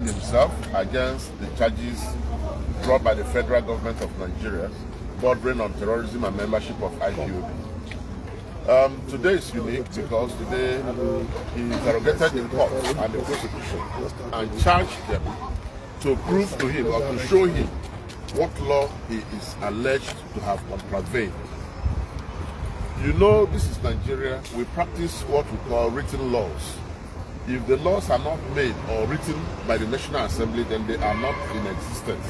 himself against the charges brought by the federal government of Nigeria bordering on terrorism and membership of IPOB. Today is unique because today he interrogated the court and the prosecution and charged them to prove to him or to show him what law he is alleged to have contravened. You know, this is Nigeria. We practice what we call written laws. If the laws are not made or written by the National Assembly, then they are not in existence.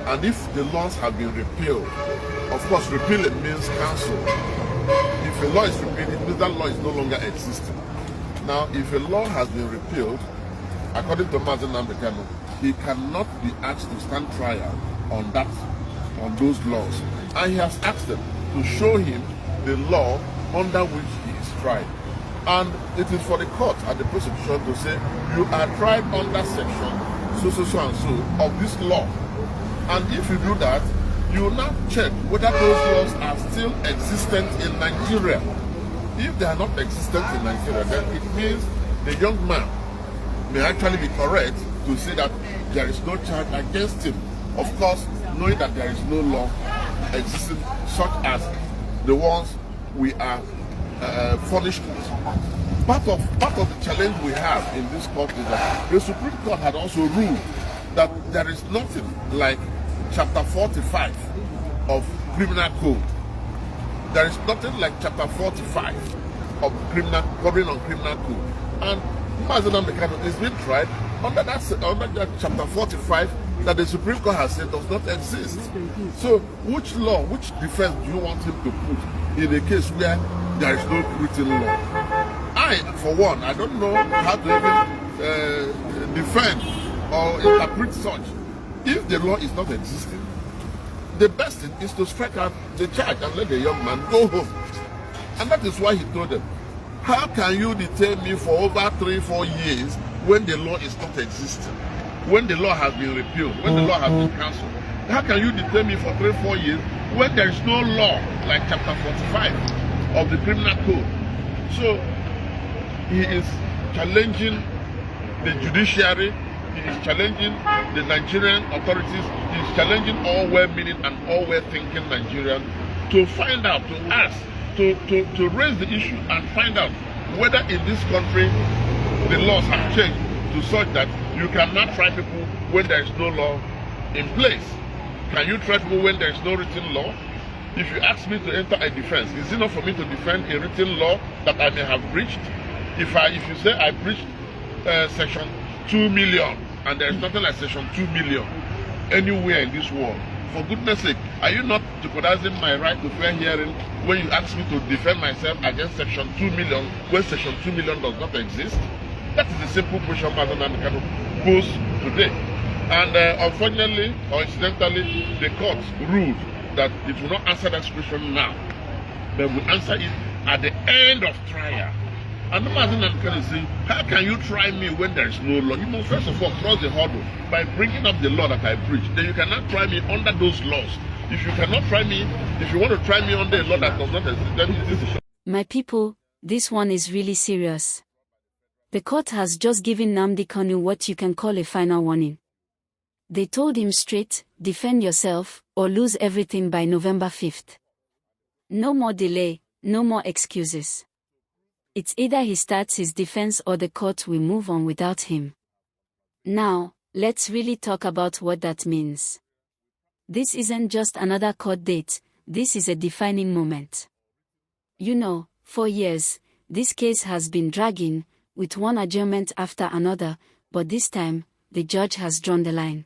And if the laws have been repealed, of course, repealing means cancel. If a law is repealed, it means that law is no longer existing. Now, if a law has been repealed, according to Nnamdi Kanu, he cannot be asked to stand trial on those laws. And he has asked them to show him the law under which he is tried. And it is for the court and the prosecution to say, you are tried under section so and so of this law. And if you do that, you will now check whether those laws are still existent in Nigeria. If they are not existent in Nigeria, then it means the young man may actually be correct to say that there is no charge against him. Of course, knowing that there is no law existing such as the ones we are furnished with. Part of the challenge we have in this court is that the Supreme Court had also ruled that there is nothing like Chapter 45 of Criminal Code. There is nothing like Chapter 45 of covering on Criminal Code. And Nnamdi Kanu is being tried under that Chapter 45 that the Supreme Court has said does not exist. So which law, which defense do you want him to put in a case where there is no written law? For one, I don't know how to even defend or interpret such. If the law is not existing, the best thing is to strike out the charge and let the young man go home. And that is why he told them, how can you detain me for over 3-4 years when the law is not existing? When the law has been repealed, when the law has been cancelled? How can you detain me for 3-4 years when there is no law like Chapter 45 of the Criminal Code? So he is challenging the judiciary, he is challenging the Nigerian authorities, he is challenging all well-meaning and all well-thinking Nigerians to find out, to ask, to raise the issue and find out whether in this country the laws have changed to such that you cannot try people when there is no law in place. Can you try people when there is no written law? If you ask me to enter a defense, is it not for me to defend a written law that I may have breached? If you say I breached Section 2 million and there is nothing like Section 2 million anywhere in this world, for goodness sake, are you not jeopardizing my right to fair hearing when you ask me to defend myself against Section 2 million when Section 2 million does not exist? That is the simple question Nnamdi Kanu posed today. And unfortunately or incidentally, the court ruled that it will not answer that question now, but will answer it at the end of trial. And Nnamdi Kanu saying, how can you try me when there is no law? You must first of all cross the hurdle by bringing up the law that I preach. Then you cannot try me under those laws. If you cannot try me, if you want to try me under a law that does not exist, then it is. My people, this one is really serious. The court has just given Nnamdi Kanu what you can call a final warning. They told him straight, defend yourself, or lose everything by November 5th. No more delay, no more excuses. It's either he starts his defense or the court will move on without him. Now, let's really talk about what that means. This isn't just another court date, this is a defining moment. You know, for years, this case has been dragging, with one adjournment after another, but this time, the judge has drawn the line.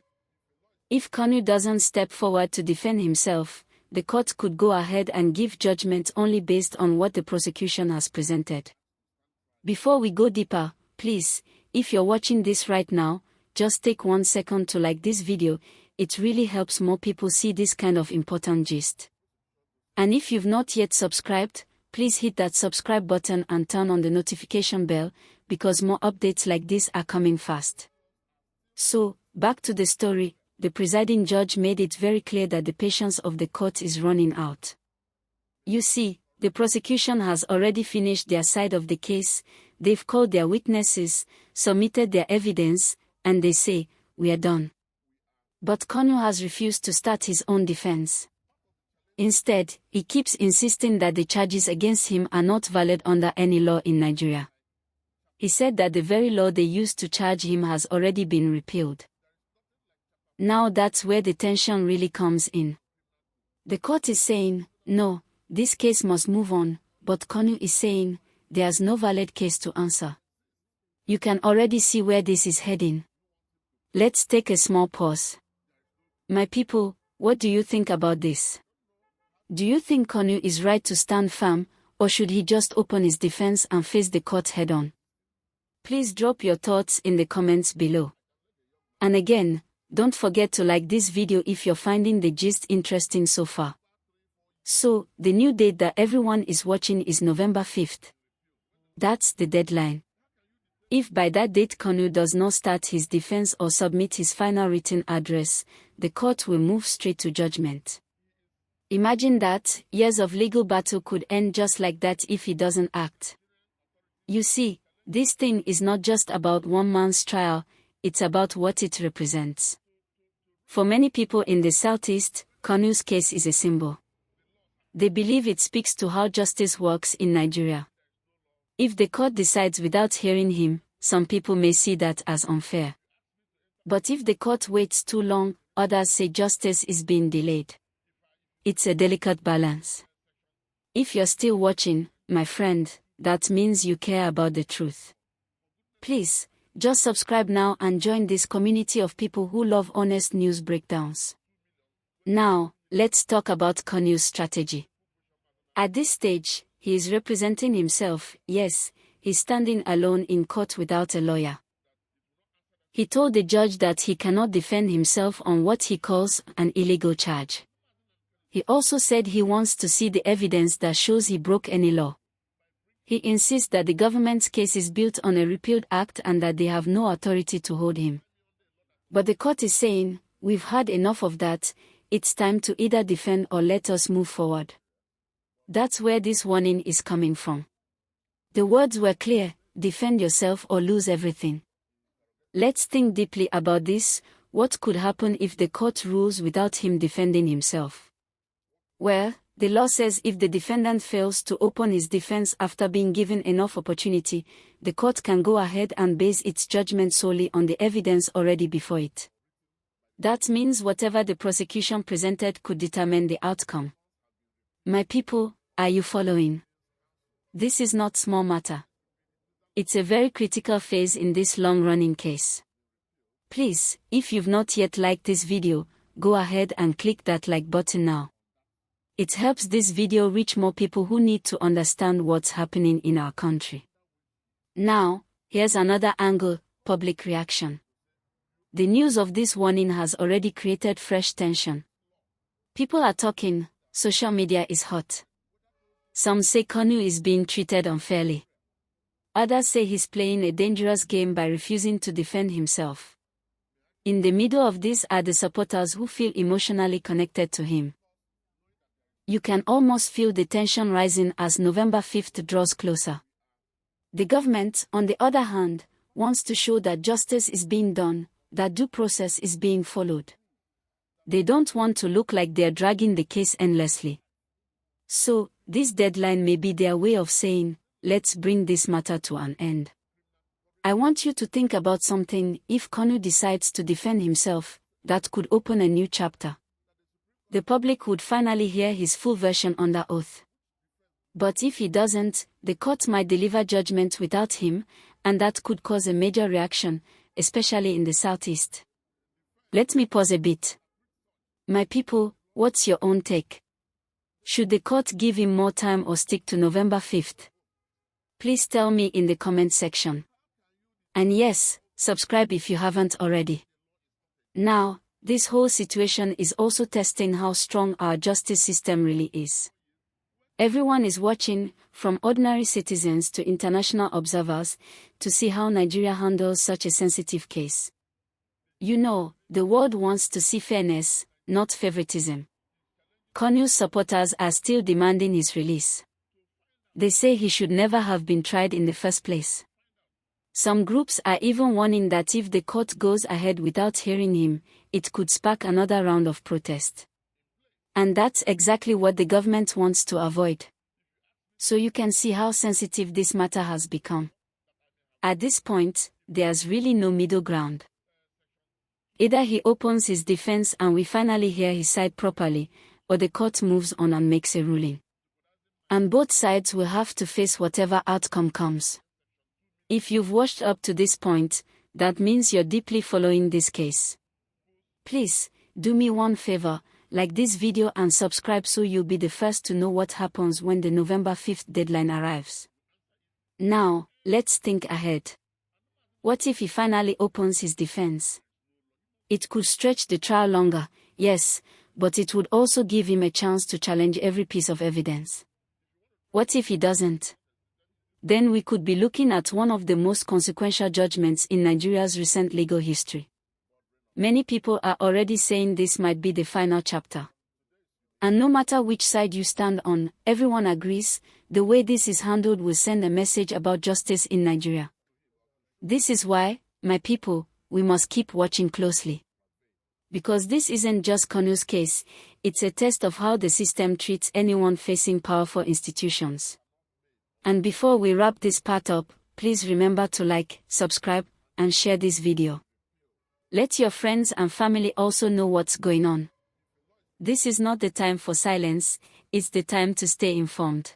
If Kanu doesn't step forward to defend himself, the court could go ahead and give judgment only based on what the prosecution has presented. Before we go deeper, please, if you're watching this right now, just take 1 second to like this video, it really helps more people see this kind of important gist. And if you've not yet subscribed, please hit that subscribe button and turn on the notification bell, because more updates like this are coming fast. So, back to the story. The presiding judge made it very clear that the patience of the court is running out. You see, the prosecution has already finished their side of the case, they've called their witnesses, submitted their evidence, and they say, we are done. But Kanu has refused to start his own defense. Instead, he keeps insisting that the charges against him are not valid under any law in Nigeria. He said that the very law they used to charge him has already been repealed. Now that's where the tension really comes in. The court is saying, no, this case must move on, but Kanu is saying, there's no valid case to answer. You can already see where this is heading. Let's take a small pause. My people, what do you think about this? Do you think Kanu is right to stand firm, or should he just open his defense and face the court head-on? Please drop your thoughts in the comments below. And again, don't forget to like this video if you're finding the gist interesting so far. So, the new date that everyone is watching is November 5th. That's the deadline. If by that date Kanu does not start his defense or submit his final written address, the court will move straight to judgment. Imagine that, years of legal battle could end just like that if he doesn't act. You see, this thing is not just about one man's trial, it's about what it represents. For many people in the Southeast, Kanu's case is a symbol. They believe it speaks to how justice works in Nigeria. If the court decides without hearing him, some people may see that as unfair. But if the court waits too long, others say justice is being delayed. It's a delicate balance. If you're still watching, my friend, that means you care about the truth. Please, just subscribe now and join this community of people who love honest news breakdowns. Now, let's talk about Kanu's strategy. At this stage, he is representing himself, yes, he's standing alone in court without a lawyer. He told the judge that he cannot defend himself on what he calls an illegal charge. He also said he wants to see the evidence that shows he broke any law. He insists that the government's case is built on a repealed act and that they have no authority to hold him. But the court is saying, we've had enough of that, it's time to either defend or let us move forward. That's where this warning is coming from. The words were clear, defend yourself or lose everything. Let's think deeply about this. What could happen if the court rules without him defending himself? Well, the law says if the defendant fails to open his defense after being given enough opportunity, the court can go ahead and base its judgment solely on the evidence already before it. That means whatever the prosecution presented could determine the outcome. My people, are you following? This is not small matter. It's a very critical phase in this long-running case. Please, if you've not yet liked this video, go ahead and click that like button now. It helps this video reach more people who need to understand what's happening in our country. Now, here's another angle, public reaction. The news of this warning has already created fresh tension. People are talking, social media is hot. Some say Kanu is being treated unfairly. Others say he's playing a dangerous game by refusing to defend himself. In the middle of this are the supporters who feel emotionally connected to him. You can almost feel the tension rising as November 5th draws closer. The government, on the other hand, wants to show that justice is being done, that due process is being followed. They don't want to look like they're dragging the case endlessly. So, this deadline may be their way of saying, let's bring this matter to an end. I want you to think about something. If Kanu decides to defend himself, that could open a new chapter. The public would finally hear his full version under oath. But if he doesn't, the court might deliver judgment without him, and that could cause a major reaction, especially in the Southeast. Let me pause a bit. My people, what's your own take? Should the court give him more time or stick to November 5th? Please tell me in the comment section. And yes, subscribe if you haven't already. Now, this whole situation is also testing how strong our justice system really is. Everyone is watching, from ordinary citizens to international observers, to see how Nigeria handles such a sensitive case. You know, the world wants to see fairness, not favoritism. Kanu's supporters are still demanding his release. They say he should never have been tried in the first place. Some groups are even warning that if the court goes ahead without hearing him, it could spark another round of protest. And that's exactly what the government wants to avoid. So you can see how sensitive this matter has become. At this point, there's really no middle ground. Either he opens his defense and we finally hear his side properly, or the court moves on and makes a ruling. And both sides will have to face whatever outcome comes. If you've watched up to this point, that means you're deeply following this case. Please, do me one favor, like this video and subscribe so you'll be the first to know what happens when the November 5th deadline arrives. Now, let's think ahead. What if he finally opens his defense? It could stretch the trial longer, yes, but it would also give him a chance to challenge every piece of evidence. What if he doesn't? Then we could be looking at one of the most consequential judgments in Nigeria's recent legal history. Many people are already saying this might be the final chapter. And no matter which side you stand on, everyone agrees, the way this is handled will send a message about justice in Nigeria. This is why, my people, we must keep watching closely. Because this isn't just Kanu's case, it's a test of how the system treats anyone facing powerful institutions. And before we wrap this part up, please remember to like, subscribe, and share this video. Let your friends and family also know what's going on. This is not the time for silence, it's the time to stay informed.